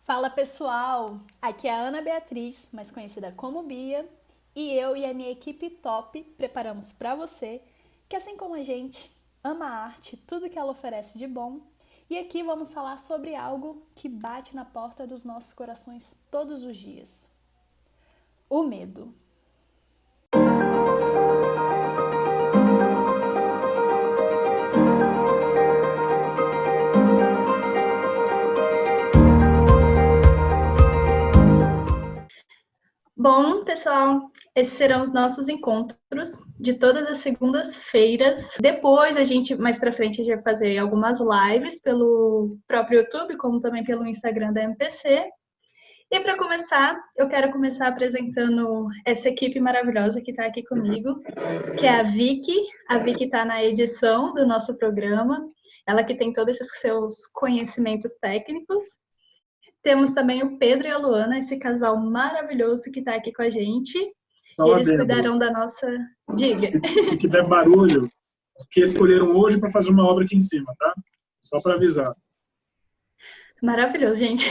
Fala pessoal, aqui é a Ana Beatriz, mais conhecida como Bia, e eu e a minha equipe top preparamos para você, que assim como a gente, ama a arte, tudo que ela oferece de bom, e aqui vamos falar sobre algo que bate na porta dos nossos corações todos os dias: o medo. Bom, pessoal, esses serão os nossos encontros de todas as segundas-feiras. Depois, mais pra frente, a gente vai fazer algumas lives pelo próprio YouTube, como também pelo Instagram da MPC. E para começar, eu quero começar apresentando essa equipe maravilhosa que está aqui comigo, que é a Vicky. A Vicky está na edição do nosso programa, ela que tem todos esses seus conhecimentos técnicos. Temos também o Pedro e a Luana, esse casal maravilhoso que está aqui com a gente. Só E um eles adendo. cuidarão da nossa... Diga. Se tiver barulho, que escolheram hoje para fazer uma obra aqui em cima, tá? Só para avisar. Maravilhoso, gente.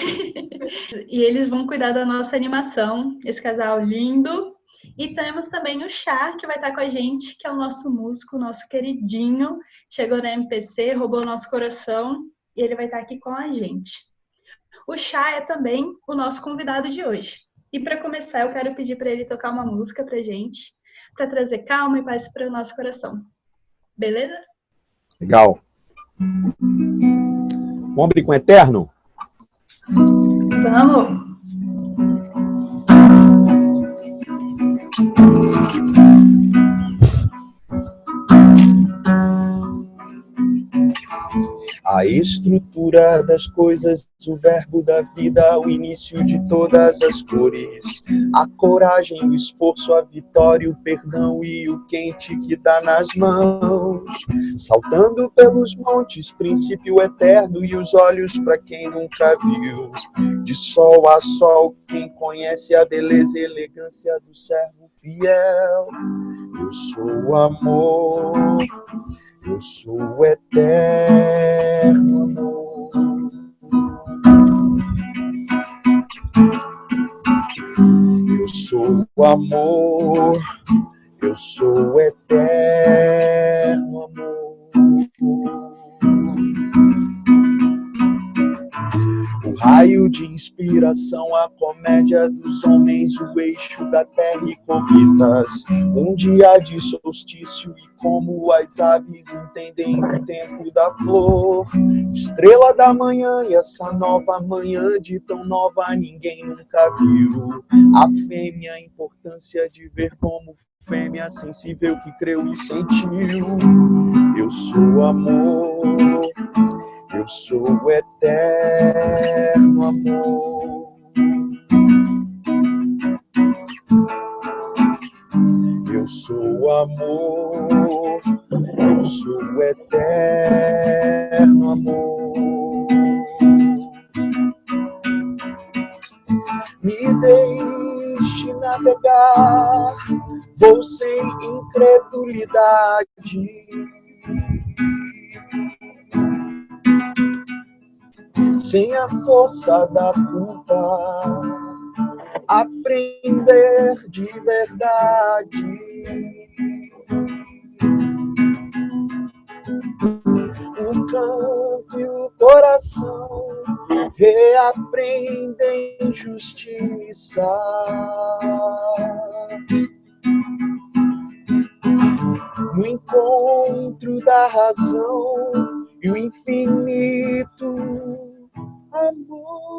E eles vão cuidar da nossa animação, esse casal lindo. E temos também o Chá, que vai estar com a gente, que é o nosso músico, nosso queridinho. Chegou na MPC, roubou o nosso coração, e ele vai estar aqui com a gente. O Chá é também o nosso convidado de hoje. E para começar, eu quero pedir para ele tocar uma música para gente, para trazer calma e paz para o nosso coração. Beleza? Legal. Vamos abrir com Eterno? Vamos! A estrutura das coisas, o verbo da vida, o início de todas as cores. A coragem, o esforço, a vitória, o perdão e o quente que dá nas mãos. Saltando pelos montes, princípio eterno e os olhos para quem nunca viu. De sol a sol, quem conhece a beleza e elegância do servo fiel. Eu sou o amor. Eu sou o eterno amor. Eu sou o amor. Eu sou o eterno amor. O raio de inspiração, a comédia dos homens, o eixo da terra e comidas. Um dia de solstício e como as aves entendem o tempo da flor. Estrela da manhã e essa nova manhã de tão nova ninguém nunca viu. A fêmea, a importância de ver como fêmea sensível que creu e sentiu. Eu sou amor. Eu sou o eterno amor. Eu sou o amor. Eu sou o eterno amor. Me deixe navegar, vou sem incredulidade. Sem a força da culpa, aprender de verdade. O canto e o coração reaprendem justiça. No encontro da razão e o infinito amor.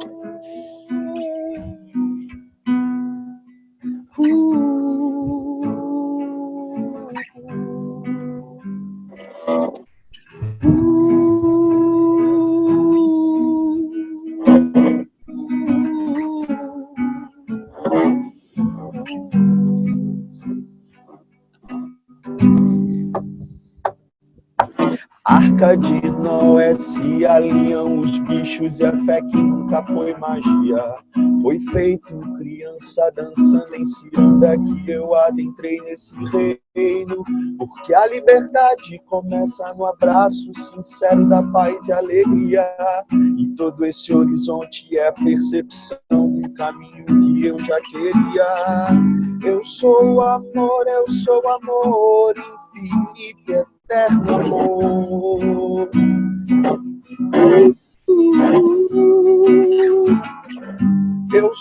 Arca de Noé Noé se alinham os bichos e a fé que nunca foi magia. Foi feito criança dançando em ciranda que eu adentrei nesse reino. Porque a liberdade começa no abraço sincero da paz e alegria. E todo esse horizonte é a percepção do caminho que eu já queria. Eu sou amor, infinito e eterno amor. Eu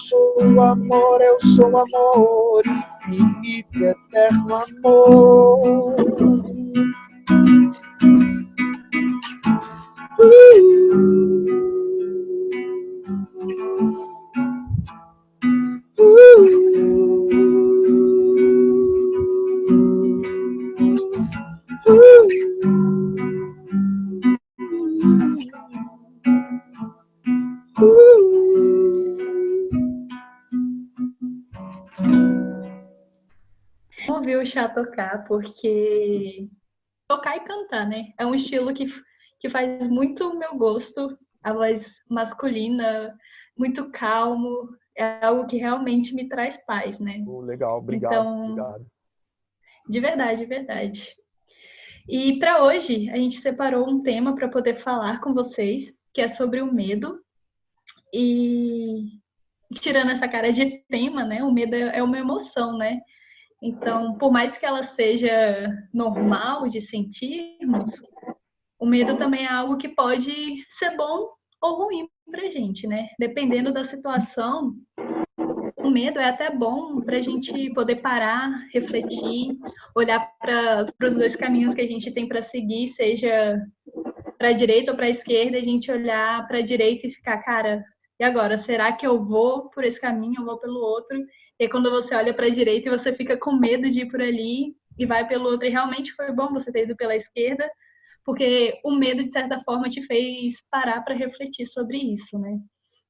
sou amor, infinito e eterno amor. Vamos ouvir o Chá tocar, porque tocar e cantar, né? É um estilo que faz muito o meu gosto, a voz masculina, muito calmo, é algo que realmente me traz paz, né? Legal, obrigado. Então, obrigado. De verdade, de verdade. E para hoje, a gente separou um tema para poder falar com vocês, que é sobre o medo. E tirando essa cara de tema, né? O medo é uma emoção, né? Então, por mais que ela seja normal de sentirmos, o medo também é algo que pode ser bom ou ruim pra gente, né? Dependendo da situação, o medo é até bom para a gente poder parar, refletir, olhar para os dois caminhos que a gente tem para seguir, seja para a direita ou para a esquerda, a gente olhar para a direita e ficar, cara, e agora? Será que eu vou por esse caminho, eu vou pelo outro? E aí, quando você olha para a direita e você fica com medo de ir por ali e vai pelo outro, e realmente foi bom você ter ido pela esquerda, porque o medo, de certa forma, te fez parar para refletir sobre isso, né?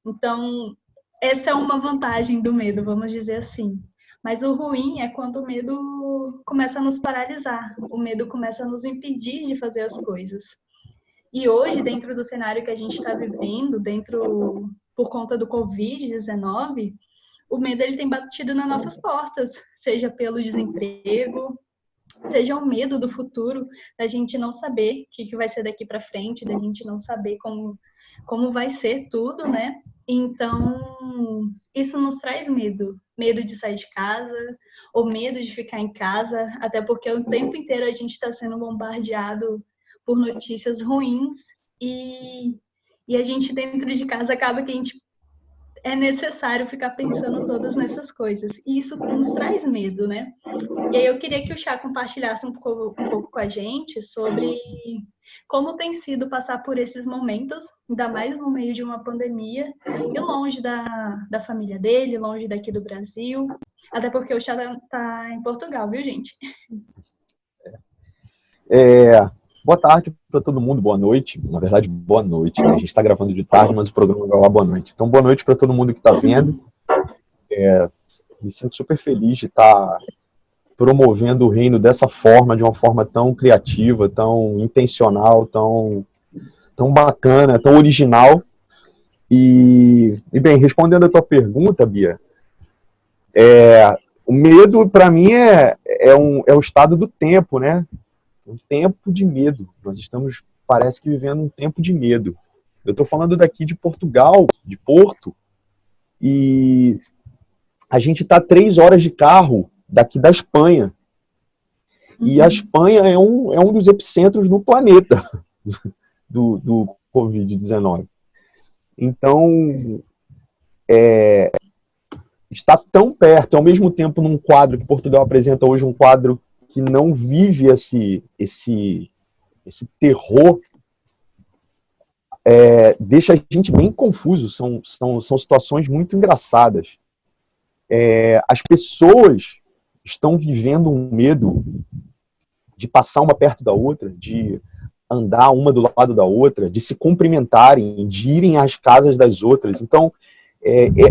Então, essa é uma vantagem do medo, vamos dizer assim. Mas o ruim é quando o medo começa a nos paralisar, o medo começa a nos impedir de fazer as coisas. E hoje, dentro do cenário que a gente está vivendo, por conta do Covid-19, o medo ele tem batido nas nossas portas, seja pelo desemprego, seja o medo do futuro, da gente não saber o que vai ser daqui para frente, da gente não saber como vai ser tudo, né? Então, isso nos traz medo. Medo de sair de casa, ou medo de ficar em casa, até porque o tempo inteiro a gente está sendo bombardeado por notícias ruins e a gente dentro de casa acaba que é necessário ficar pensando todas nessas coisas. E isso nos traz medo, né? E aí eu queria que o Chá compartilhasse um pouco com a gente sobre como tem sido passar por esses momentos, ainda mais no meio de uma pandemia, e longe da família dele, longe daqui do Brasil, até porque o Chá tá em Portugal, viu, gente? Boa tarde para todo mundo, boa noite. Na verdade, boa noite, né? A gente está gravando de tarde, mas o programa vai lá boa noite. Então, boa noite para todo mundo que está vendo. Me sinto super feliz de estar promovendo o reino dessa forma, de uma forma tão criativa, tão intencional, tão bacana, tão original. E bem, respondendo a tua pergunta, Bia, o medo, para mim, é o estado do tempo, né? Um tempo de medo. Nós estamos, parece que, vivendo um tempo de medo. Eu estou falando daqui de Portugal, de Porto, e a gente está 3 horas de carro daqui da Espanha. E a Espanha é um dos epicentros do planeta do Covid-19. Então, está tão perto, ao mesmo tempo num quadro que Portugal apresenta hoje, um quadro que não vive esse terror, deixa a gente bem confuso. São situações muito engraçadas. As pessoas estão vivendo um medo de passar uma perto da outra, de andar uma do lado da outra, de se cumprimentarem, de irem às casas das outras. Então,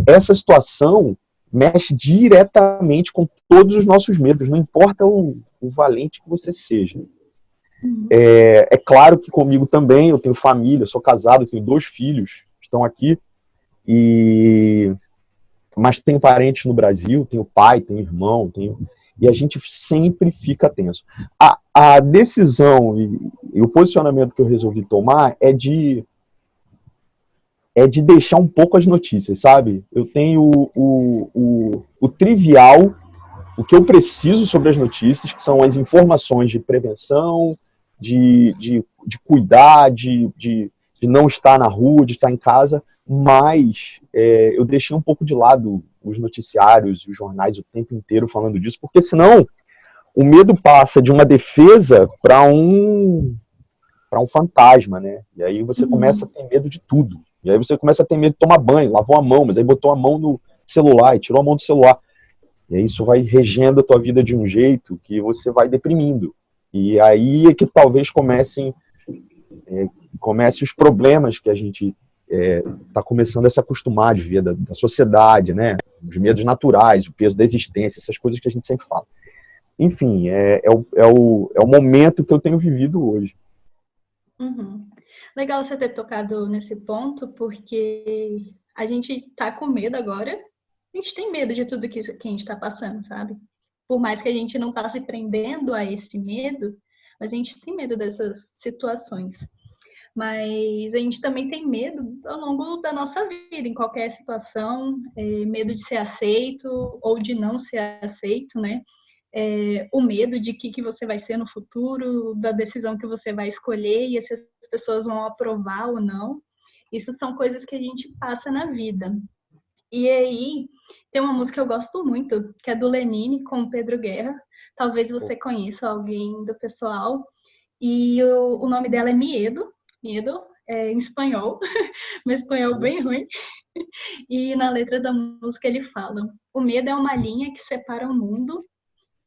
essa situação mexe diretamente com todos os nossos medos, não importa o valente que você seja. É claro que comigo também, eu tenho família, eu sou casado, eu tenho 2 filhos que estão aqui, mas tenho parentes no Brasil, tenho pai, tenho irmão, e a gente sempre fica tenso. A decisão e o posicionamento que eu resolvi tomar é de deixar um pouco as notícias, sabe? Eu tenho o trivial, o que eu preciso sobre as notícias, que são as informações de prevenção, de cuidar, de não estar na rua, de estar em casa, mas eu deixei um pouco de lado os noticiários, os jornais o tempo inteiro falando disso, porque senão o medo passa de uma defesa para um fantasma, né? E aí você começa a ter medo de tudo. E aí você começa a ter medo de tomar banho, lavou a mão, mas aí botou a mão no celular e tirou a mão do celular. E aí isso vai regendo a tua vida de um jeito que você vai deprimindo. E aí é que talvez comecem os problemas que a gente está começando a se acostumar de ver da sociedade, né? Os medos naturais, o peso da existência, essas coisas que a gente sempre fala. Enfim, é o momento que eu tenho vivido hoje. Uhum. Legal você ter tocado nesse ponto, porque a gente está com medo agora. A gente tem medo de tudo que a gente está passando, sabe? Por mais que a gente não está se prendendo a esse medo, mas a gente tem medo dessas situações. Mas a gente também tem medo ao longo da nossa vida, em qualquer situação, medo de ser aceito ou de não ser aceito, né? O medo de que você vai ser no futuro, da decisão que você vai escolher e se as pessoas vão aprovar ou não. Isso são coisas que a gente passa na vida. E aí, tem uma música que eu gosto muito, que é do Lenine com o Pedro Guerra. Talvez você conheça alguém do pessoal. E o nome dela é Miedo. Miedo, em espanhol. Meu espanhol bem ruim. E na letra da música ele fala: o medo é uma linha que separa o mundo.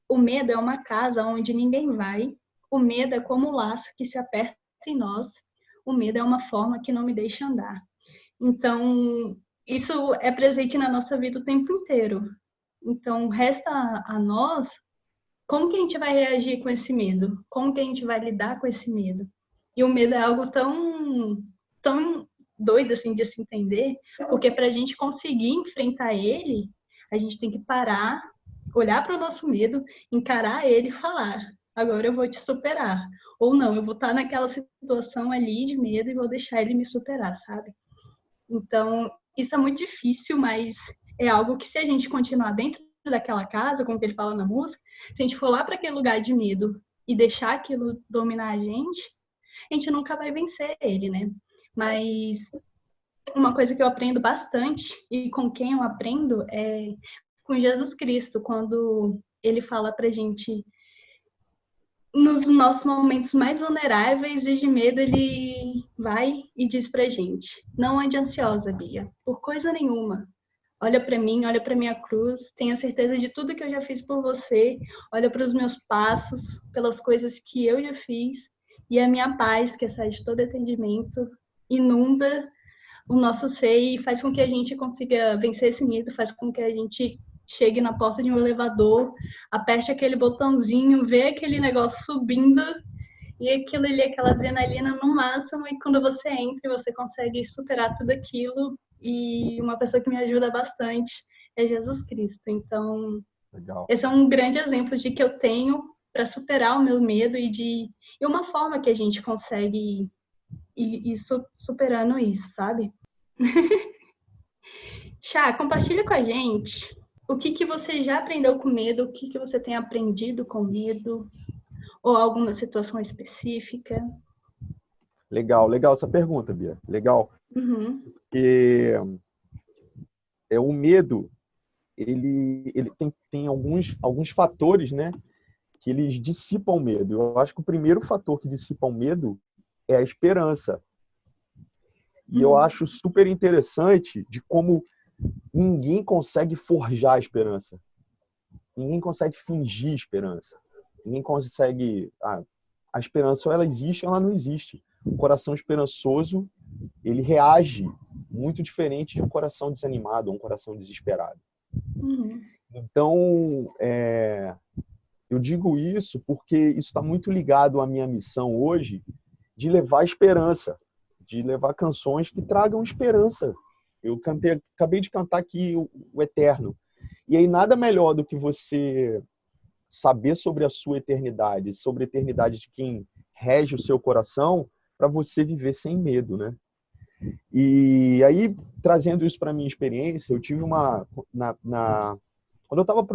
O medo é uma casa onde ninguém vai. O medo é como um laço que se aperta em nós. O medo é uma forma que não me deixa andar. Então, isso é presente na nossa vida o tempo inteiro. Então, resta a nós como que a gente vai reagir com esse medo? Como que a gente vai lidar com esse medo? E o medo é algo tão doido assim de se entender, porque para a gente conseguir enfrentar ele, a gente tem que parar, olhar para o nosso medo, encarar ele e falar: agora eu vou te superar. Ou não, eu vou estar naquela situação ali de medo e vou deixar ele me superar, sabe? Então, isso é muito difícil, mas é algo que se a gente continuar dentro daquela casa, como ele fala na música, se a gente for lá para aquele lugar de medo e deixar aquilo dominar a gente nunca vai vencer ele, né? Mas uma coisa que eu aprendo bastante, e com quem eu aprendo, é com Jesus Cristo, quando ele fala pra gente, nos nossos momentos mais vulneráveis e de medo, ele vai e diz pra gente: não ande ansiosa, Bia, por coisa nenhuma. Olha para mim, olha para minha cruz, tenha certeza de tudo que eu já fiz por você, olha para os meus passos, pelas coisas que eu já fiz, e a minha paz, que sai de todo entendimento, inunda o nosso ser e faz com que a gente consiga vencer esse medo, faz com que a gente chegue na porta de um elevador, aperte aquele botãozinho, vê aquele negócio subindo, e aquilo ali, aquela adrenalina no máximo, e quando você entra, você consegue superar tudo aquilo. E uma pessoa que me ajuda bastante é Jesus Cristo. Então, Legal. esse é um grande exemplo de que eu tenho para superar o meu medo e uma forma que a gente consegue ir superando isso, sabe? Chá, compartilha com a gente o que você já aprendeu com medo, o que você tem aprendido com medo, ou alguma situação específica. Legal essa pergunta, Bia. Legal. Uhum. Porque o medo, ele tem alguns fatores, né, que eles dissipam o medo. Eu acho que o primeiro fator que dissipa o medo é a esperança. E eu acho super interessante de como ninguém consegue forjar a esperança. Ninguém consegue fingir esperança. Ninguém consegue... a esperança ou ela existe ou ela não existe. O coração esperançoso, ele reage muito diferente de um coração desanimado ou um coração desesperado. Uhum. Então, Eu digo isso porque isso está muito ligado à minha missão hoje de levar esperança, de levar canções que tragam esperança. Acabei de cantar aqui o Eterno. E aí nada melhor do que você saber sobre a sua eternidade, sobre a eternidade de quem rege o seu coração, para você viver sem medo, né? E aí, trazendo isso para minha experiência, eu tive quando eu estava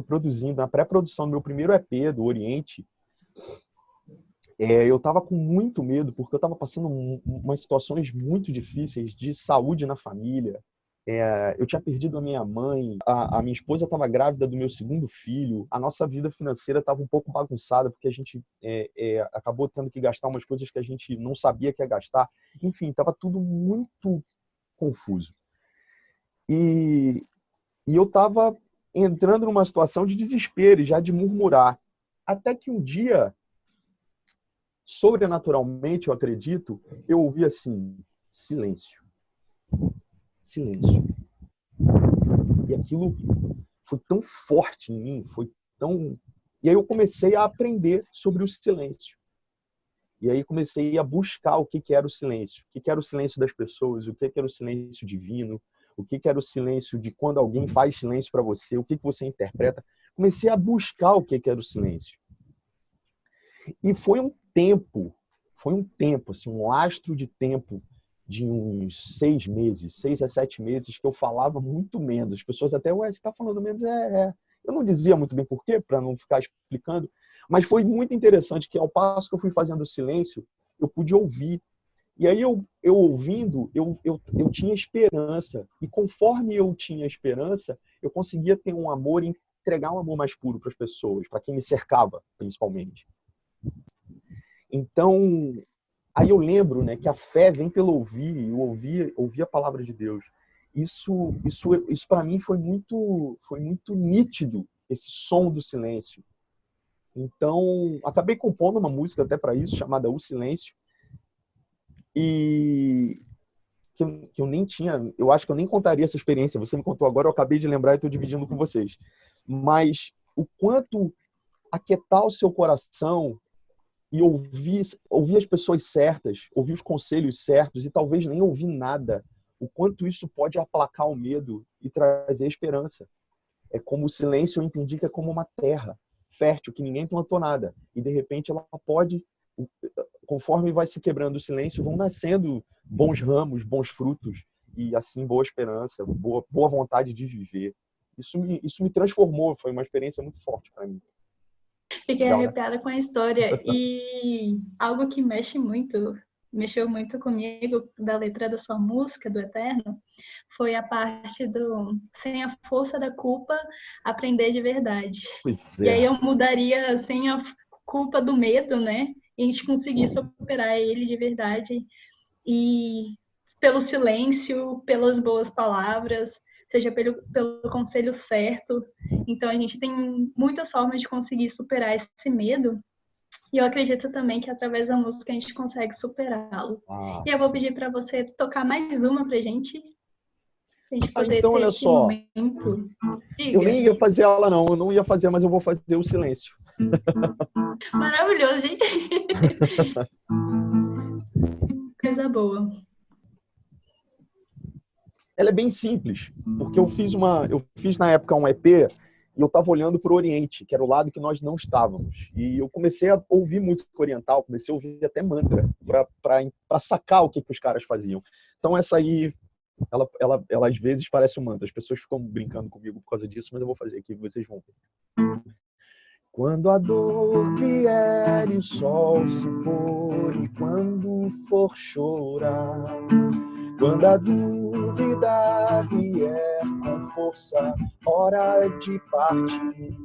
produzindo, na pré-produção do meu primeiro EP, do Oriente, eu estava com muito medo, porque eu estava passando umas situações muito difíceis de saúde na família. Eu tinha perdido a minha mãe, a minha esposa estava grávida do meu segundo filho, a nossa vida financeira estava um pouco bagunçada, porque a gente acabou tendo que gastar umas coisas que a gente não sabia que ia gastar. Enfim, estava tudo muito confuso. E eu estava entrando numa situação de desespero e já de murmurar. Até que um dia, sobrenaturalmente, eu acredito, eu ouvi assim, silêncio. Silêncio. E aquilo foi tão forte em mim, foi tão... E aí eu comecei a aprender sobre o silêncio. E aí comecei a buscar o que era o silêncio. O que era o silêncio das pessoas, o que era o silêncio divino, o que era o silêncio de quando alguém faz silêncio para você, o que você interpreta. Comecei a buscar o que era o silêncio. E foi um tempo, assim, um lastro de tempo de uns 6 meses, 6 a 7 meses, que eu falava muito menos. As pessoas até, ué, você está falando menos? Eu não dizia muito bem por quê, para não ficar explicando, mas foi muito interessante que, ao passo que eu fui fazendo o silêncio, eu pude ouvir. E aí, eu ouvindo, eu tinha esperança. E conforme eu tinha esperança, eu conseguia ter um amor e entregar um amor mais puro para as pessoas, para quem me cercava, principalmente. Então, aí eu lembro, né, que a fé vem pelo ouvir a palavra de Deus. Isso para mim foi muito nítido, esse som do silêncio. Então, acabei compondo uma música até para isso, chamada O Silêncio, e que eu nem tinha, eu acho que eu nem contaria essa experiência. Você me contou agora, eu acabei de lembrar e estou dividindo com vocês. Mas o quanto aquietar o seu coração e ouvir as pessoas certas, ouvir os conselhos certos e talvez nem ouvir nada, o quanto isso pode aplacar o medo e trazer esperança. É como o silêncio, eu entendi que é como uma terra fértil, que ninguém plantou nada. E, de repente, ela pode, conforme vai se quebrando o silêncio, vão nascendo bons ramos, bons frutos, e, assim, boa esperança, boa vontade de viver. Isso me transformou, foi uma experiência muito forte para mim. Fiquei arrepiada com a história. E algo que mexeu muito comigo da letra da sua música, do Eterno, foi a parte do sem a força da culpa, aprender de verdade. Pois E aí eu mudaria sem a culpa do medo, né? E a gente conseguir superar ele de verdade. E pelo silêncio, pelas boas palavras, seja pelo conselho certo. Então, a gente tem muitas formas de conseguir superar esse medo. E eu acredito também que através da música a gente consegue superá-lo. E eu vou pedir para você tocar mais uma para a gente poder então, ter olha esse só. momento. Eu nem ia fazer ela, não. Eu não ia fazer, mas eu vou fazer o silêncio. Maravilhoso, gente. Coisa boa. Ela é bem simples, porque eu fiz na época um EP e eu estava olhando para o Oriente, que era o lado que nós não estávamos. E eu comecei a ouvir música oriental, comecei a ouvir até mantra, para sacar o que os caras faziam. Então essa aí, ela às vezes parece um mantra. As pessoas ficam brincando comigo por causa disso, mas eu vou fazer aqui, vocês vão ver. Quando a dor vier e o sol se pôr, e quando for chorar, quando a dúvida vier com força, hora de partir,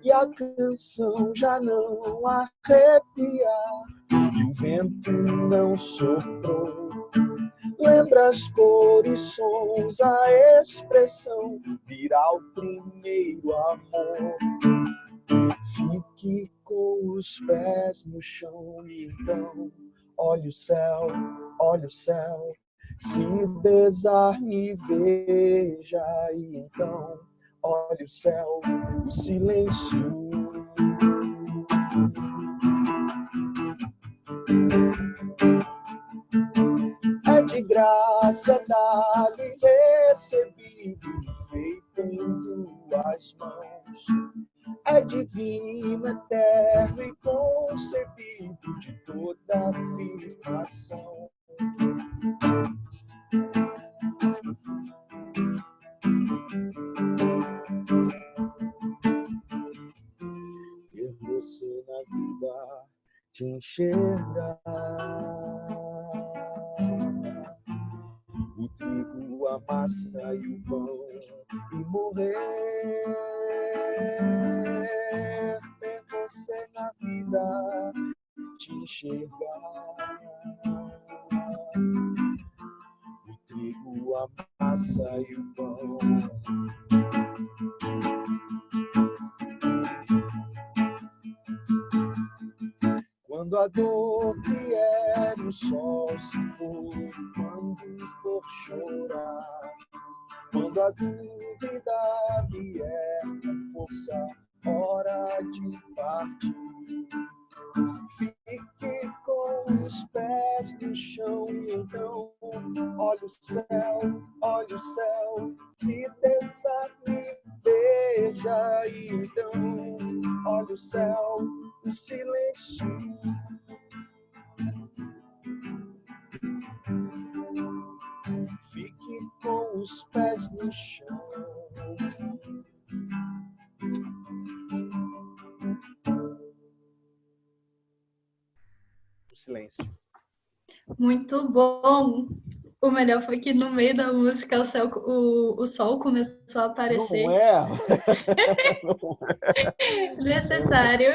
e a canção já não arrepiar, e o vento não soprou, lembra as cores, sons, a expressão, virá o primeiro amor. Fique com os pés no chão e então olhe o céu, se desarme, veja e então olha o céu, o silêncio. É de graça dado e recebido, feito em duas mãos. É divino, eterno e concebido de toda afirmação. Ter você na vida, te enxergar. O trigo, a massa e o pão, e morrer. Ter você na vida, te enxergar. O trigo, a massa e o pão. Quando a dor vier, o sol se pôr, quando for chorar, quando a dúvida vier com força, hora de partir. Fique com os pés no chão e então olha o céu, se desanime, veja e então olha o céu, o silêncio. Fique com os pés no chão. O silêncio. Muito bom. O melhor foi que no meio da música o sol começou a aparecer. Não é? Não é. Necessário.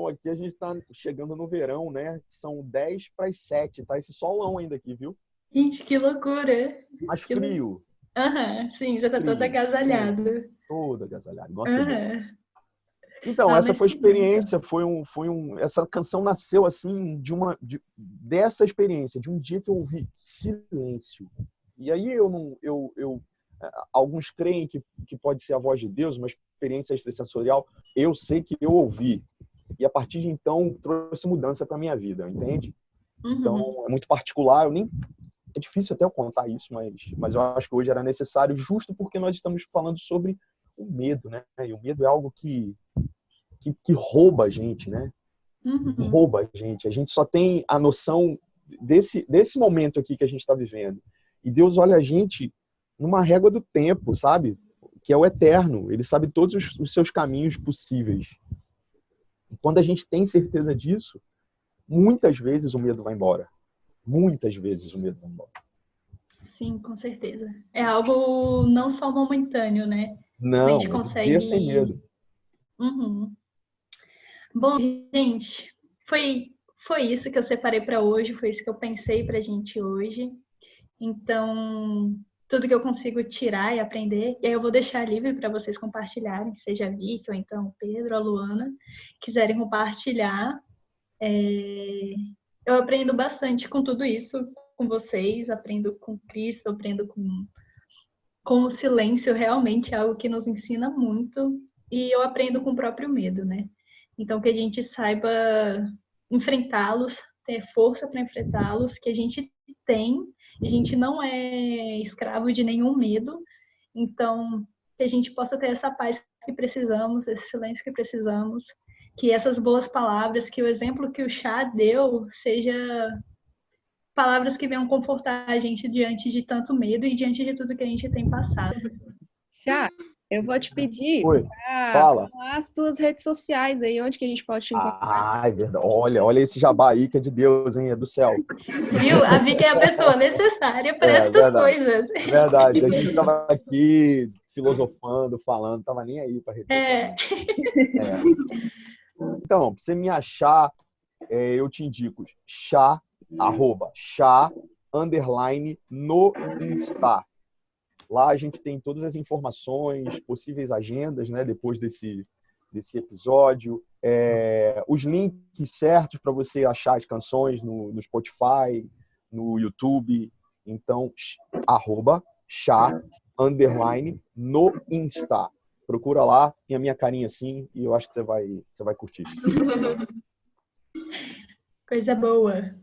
Aqui a gente está chegando no verão, né? São 10:07, tá? Esse solão ainda aqui, viu? Gente, que loucura. Mais frio. Aham, sim, já tá todo agasalhado. Sim, todo agasalhado. Nossa, Então, essa foi a experiência, essa canção nasceu assim dessa experiência, de um dia que eu ouvi silêncio. E aí alguns creem que pode ser a voz de Deus, uma experiência extrasensorial. Eu sei que eu ouvi. E a partir de então trouxe mudança para minha vida, entende? Uhum. Então é muito particular, é difícil até eu contar isso, mas eu acho que hoje era necessário, justo porque nós estamos falando sobre o medo, né? E o medo é algo que rouba a gente, né? Uhum. Rouba a gente. A gente só tem a noção desse momento aqui que a gente está vivendo. E Deus olha a gente numa régua do tempo, sabe? Que é o eterno. Ele sabe todos os seus caminhos possíveis. E quando a gente tem certeza disso, muitas vezes o medo vai embora. Muitas vezes o medo vai embora. Sim, com certeza. É algo não só momentâneo, né? Não, a gente consegue sem medo. Uhum. Bom, gente, foi isso que eu separei para hoje, foi isso que eu pensei para a gente hoje. Então, tudo que eu consigo tirar e aprender, e aí eu vou deixar livre para vocês compartilharem, seja a Vicky, ou então Pedro, a Luana, quiserem compartilhar. Eu aprendo bastante com tudo isso, com vocês, aprendo com Cristo, aprendo com o silêncio, realmente é algo que nos ensina muito, e eu aprendo com o próprio medo, né? Então, que a gente saiba enfrentá-los, ter força para enfrentá-los, que a gente não é escravo de nenhum medo, então, que a gente possa ter essa paz que precisamos, esse silêncio que precisamos, que essas boas palavras, que o exemplo que o Chá deu, seja palavras que venham confortar a gente diante de tanto medo e diante de tudo que a gente tem passado. Chá, eu vou te pedir para Fala. falar as tuas redes sociais aí, onde que a gente pode te encontrar. É verdade. Olha esse jabá aí que é de Deus, hein? É do céu. Viu? A Vicky é a pessoa necessária para essas coisas. É verdade. A gente estava aqui filosofando, falando, não estava nem aí para rede social. Então, para você me achar, eu te indico chá, @chá__ no Insta. Lá a gente tem todas as informações, possíveis agendas, né, depois desse episódio, os links certos para você achar as canções no Spotify, no YouTube. Então, @chá_ no Insta. Procura lá, tem a minha carinha assim, e eu acho que você vai curtir. Coisa boa.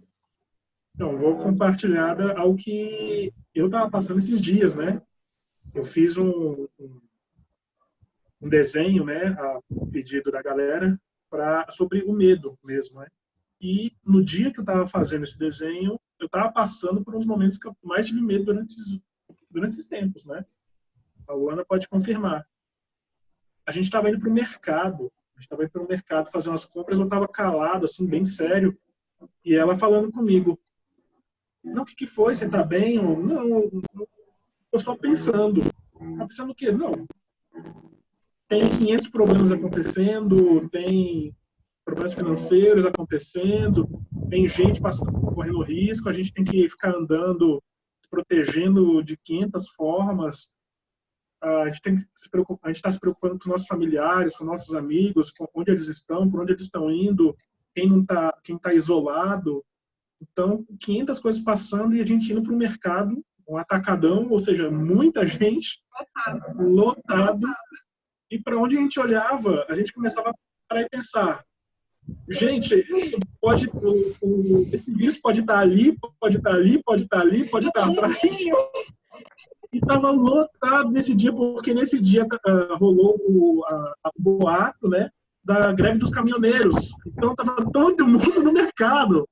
Então, vou compartilhar algo que eu estava passando esses dias, né? Eu fiz um desenho, né, a pedido da galera, sobre o medo mesmo, né? E no dia que eu estava fazendo esse desenho, eu estava passando por uns momentos que eu mais tive medo durante esses tempos, né? A Luana pode confirmar. A gente estava indo para o mercado, fazer umas compras, eu estava calado, assim, bem sério, e ela falando comigo, não, o que foi? Você está bem? Ou, não, eu só pensando. Tá pensando o quê? Não. Tem 500 problemas acontecendo, tem problemas financeiros acontecendo, tem gente correndo risco, a gente tem que ficar andando, protegendo de 500 formas. A gente tem que se preocupar, a gente está se preocupando com nossos familiares, com nossos amigos, com onde eles estão, por onde eles estão indo, quem tá isolado. Então, 500 coisas passando e a gente indo para o mercado, um atacadão, ou seja, muita gente, lotado. E para onde a gente olhava, a gente começava a parar e pensar, gente, esse vírus pode estar ali, pode estar ali, pode estar ali, pode estar atrás. E estava lotado nesse dia, porque nesse dia rolou o boato, né, da greve dos caminhoneiros. Então estava todo mundo no mercado.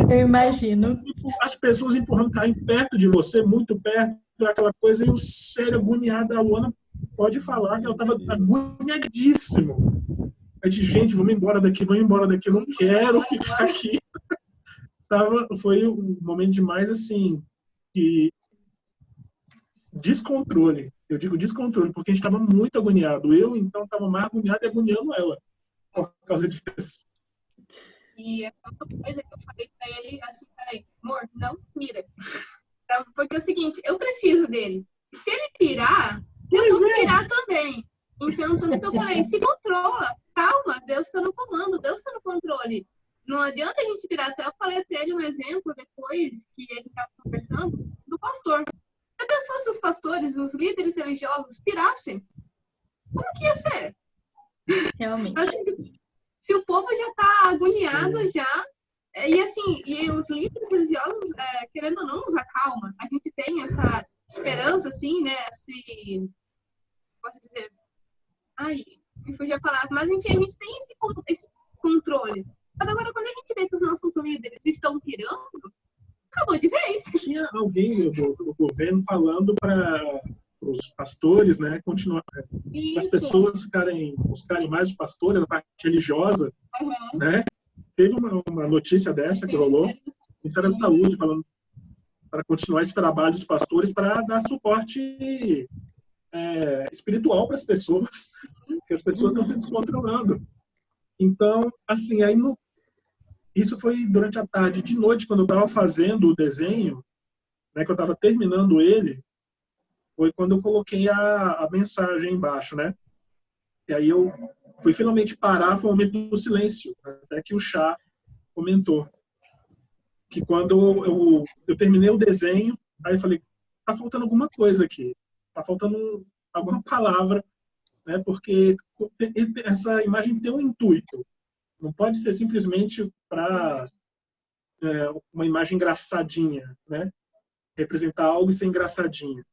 Eu imagino. As pessoas empurrando carrinho perto de você, muito perto, aquela coisa, e o sério agoniado. A Luana pode falar que ela estava agoniadíssimo. Eu disse, gente, vamos embora daqui, eu não quero ficar aqui. Foi um momento demais, assim, de descontrole. Eu digo descontrole, porque a gente estava muito agoniado. Eu, então, estava mais agoniado e agoniando ela por causa disso. E é outra coisa que eu falei pra ele, assim, falei, amor, não pira. Então, porque é o seguinte, eu preciso dele. Se ele pirar, eu vou pirar também. Então, tanto que eu falei, se controla, calma, Deus está no comando, Deus está no controle. Não adianta a gente pirar. Até eu falei pra ele um exemplo, depois que ele estava conversando, do pastor. Você pensou se os pastores, os líderes religiosos, pirassem? Como que ia ser? Realmente. Assim, se o povo já está agoniado, Sim. já, e assim, e os líderes religiosos, querendo ou não, nos acalma. A gente tem essa esperança, assim, né, posso dizer, ai, me fugiu a palavra, mas enfim, a gente tem esse controle. Mas agora, quando a gente vê que os nossos líderes estão pirando, acabou de vez. Tinha alguém do governo falando para os pastores, né, continuar, as pessoas buscarem mais os pastores, a parte religiosa, né? Teve uma notícia dessa que rolou, Ministério da Saúde, falando para continuar esse trabalho dos pastores para dar suporte espiritual para as pessoas, que as pessoas estão se descontrolando. Então, assim, isso foi durante a tarde. De noite, quando eu estava fazendo o desenho, né, que eu estava terminando ele, foi quando eu coloquei a mensagem embaixo, né? E aí eu fui finalmente parar, foi um momento do silêncio, até que o Chá comentou que quando eu terminei o desenho, aí eu falei, tá faltando alguma coisa aqui, tá faltando alguma palavra, né? Porque essa imagem tem um intuito, não pode ser simplesmente para uma imagem engraçadinha, né? Representar algo e ser engraçadinho.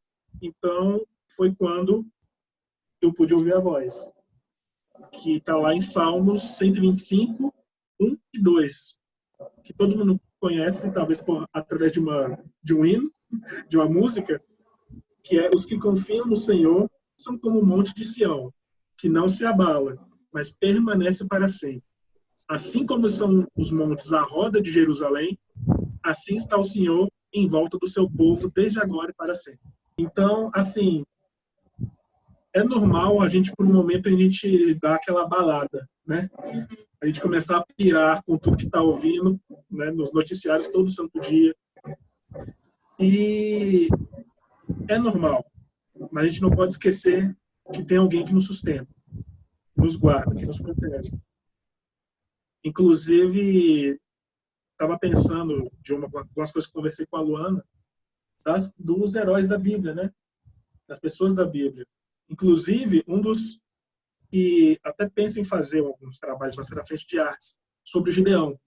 Então, foi quando eu pude ouvir a voz, que está lá em Salmos 125, 1 e 2, que todo mundo conhece, talvez através de um hino, de uma música, que é: os que confiam no Senhor são como o monte de Sião, que não se abala, mas permanece para sempre. Assim como são os montes à roda de Jerusalém, assim está o Senhor em volta do seu povo, desde agora e para sempre. Então, assim, é normal a gente, por um momento, a gente dar aquela balada, né? A gente começar a pirar com tudo que está ouvindo, né, nos noticiários todo santo dia. E é normal, mas a gente não pode esquecer que tem alguém que nos sustenta, que nos guarda, que nos protege. Inclusive, estava pensando de algumas coisas que conversei com a Luana, dos heróis da Bíblia, né? Das pessoas da Bíblia. Inclusive, um dos que até pensa em fazer alguns trabalhos mais para frente de artes sobre Gideão.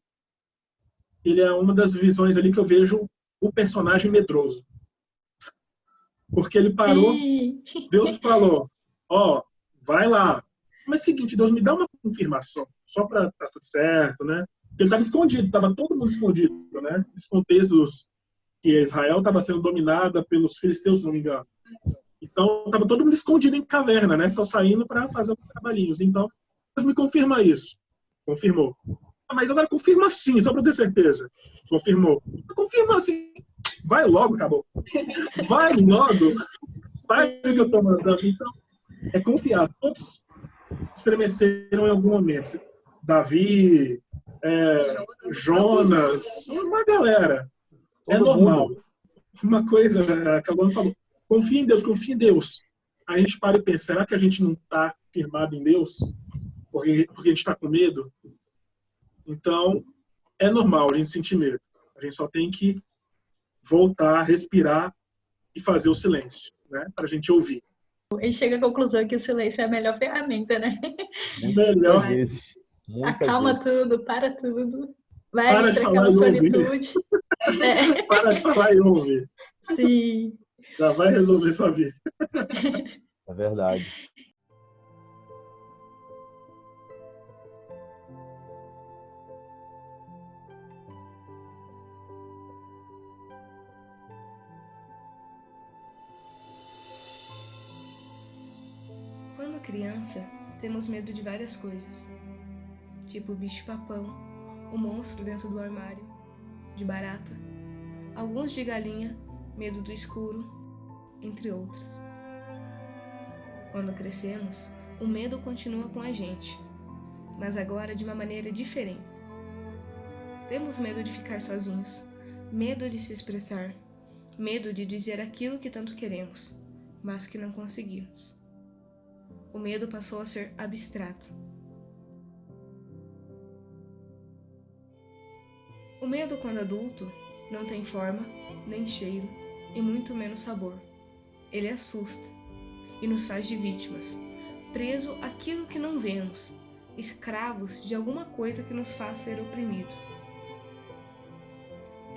Ele é uma das visões ali que eu vejo o personagem medroso. Porque ele parou, Deus falou, vai lá. Mas é o seguinte, Deus me dá uma confirmação, só para estar tudo certo, né? Ele estava escondido, estava todo mundo escondido, né? Esse contexto que Israel estava sendo dominada pelos filisteus, se não me engano. Então, estava todo mundo escondido em caverna, né? Só saindo para fazer uns trabalhinhos. Então, Deus me confirma isso. Confirmou. Mas agora confirma sim, só para ter certeza. Confirmou. Confirma assim. Vai logo, acabou. Vai logo. Faz o que eu estou mandando. Então, é confiar. Todos estremeceram em algum momento. Davi, Jonas, uma galera. É normal. Uma coisa que a Luana falou, confia em Deus, confia em Deus. Aí a gente para e pensa, será que a gente não está firmado em Deus? Porque a gente está com medo? Então, é normal a gente sentir medo. A gente só tem que voltar, respirar e fazer o silêncio, né? Para a gente ouvir. Ele chega à conclusão que o silêncio é a melhor ferramenta, né? Melhor. Acalma tudo, para tudo. Vai para de falar e ouvir. Para de falar e ouvir. Sim. Já vai resolver sua vida. É verdade. Quando criança, temos medo de várias coisas, tipo o bicho-papão, o monstro dentro do armário, de barata, alguns de galinha, medo do escuro, entre outros. Quando crescemos, o medo continua com a gente, mas agora de uma maneira diferente. Temos medo de ficar sozinhos, medo de se expressar, medo de dizer aquilo que tanto queremos, mas que não conseguimos. O medo passou a ser abstrato. O medo, quando adulto, não tem forma, nem cheiro e muito menos sabor. Ele assusta e nos faz de vítimas, preso àquilo que não vemos, escravos de alguma coisa que nos faz ser oprimido.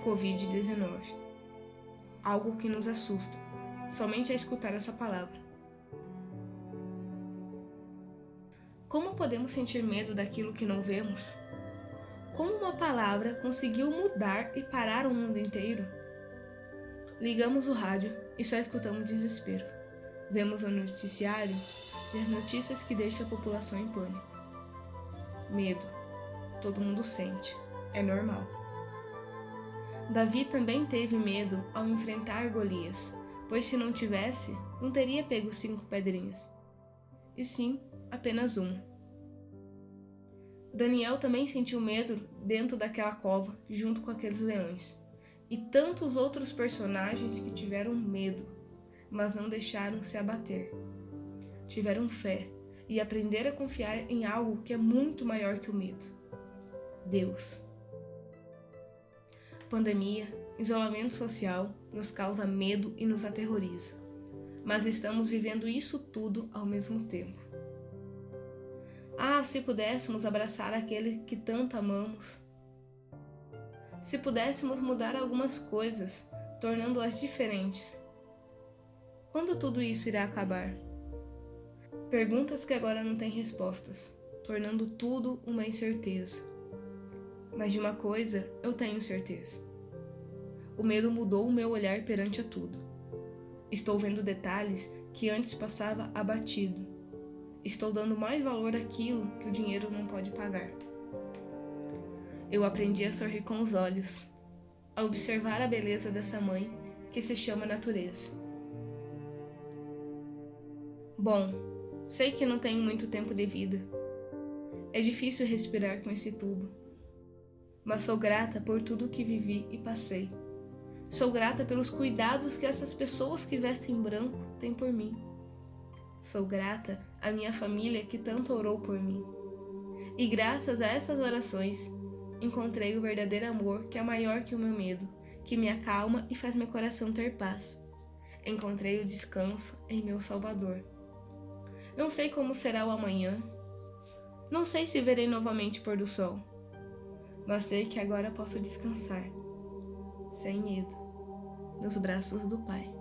Covid-19. Algo que nos assusta, somente a escutar essa palavra. Como podemos sentir medo daquilo que não vemos? Como uma palavra conseguiu mudar e parar o mundo inteiro? Ligamos o rádio e só escutamos desespero. Vemos o noticiário e as notícias que deixam a população em pânico. Medo. Todo mundo sente. É normal. Davi também teve medo ao enfrentar Golias, pois se não tivesse, não teria pego 5 pedrinhas. E sim, apenas uma. Daniel também sentiu medo dentro daquela cova, junto com aqueles leões. E tantos outros personagens que tiveram medo, mas não deixaram se abater. Tiveram fé e aprenderam a confiar em algo que é muito maior que o medo. Deus. Pandemia, isolamento social, nos causa medo e nos aterroriza. Mas estamos vivendo isso tudo ao mesmo tempo. Ah, se pudéssemos abraçar aquele que tanto amamos. Se pudéssemos mudar algumas coisas, tornando-as diferentes. Quando tudo isso irá acabar? Perguntas que agora não têm respostas, tornando tudo uma incerteza. Mas de uma coisa eu tenho certeza. O medo mudou o meu olhar perante a tudo. Estou vendo detalhes que antes passava abatido. Estou dando mais valor àquilo que o dinheiro não pode pagar. Eu aprendi a sorrir com os olhos, a observar a beleza dessa mãe que se chama natureza. Bom, sei que não tenho muito tempo de vida. É difícil respirar com esse tubo. Mas sou grata por tudo que vivi e passei. Sou grata pelos cuidados que essas pessoas que vestem branco têm por mim. Sou grata à minha família que tanto orou por mim. E graças a essas orações, encontrei o verdadeiro amor que é maior que o meu medo, que me acalma e faz meu coração ter paz. Encontrei o descanso em meu Salvador. Não sei como será o amanhã. Não sei se verei novamente o pôr do sol. Mas sei que agora posso descansar, sem medo, nos braços do Pai.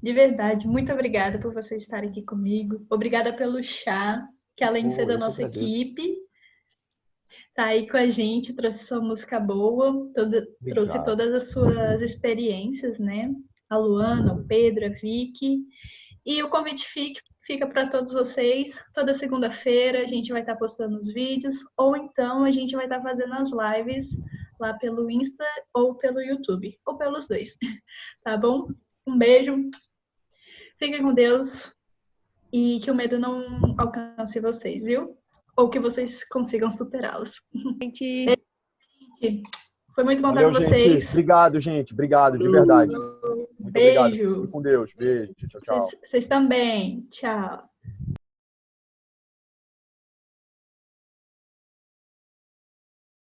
De verdade, muito obrigada por vocês estarem aqui comigo. Obrigada pelo chá, que além de ser da nossa equipe, tá aí com a gente, trouxe sua música boa, trouxe todas as suas experiências, né? A Luana, o Pedro, a Vicky. E o convite fica para todos vocês. Toda segunda-feira a gente vai estar postando os vídeos, ou então a gente vai estar fazendo as lives lá pelo Insta ou pelo YouTube, ou pelos dois. Tá bom? Um beijo. Fiquem com Deus e que o medo não alcance vocês, viu? Ou que vocês consigam superá-los. Gente. Foi muito bom Valeu, estar com vocês. gente. Obrigado, gente. Obrigado, de verdade. Muito Beijo. obrigado. Fique com Deus. Beijo. Tchau, tchau. Vocês também. Tchau.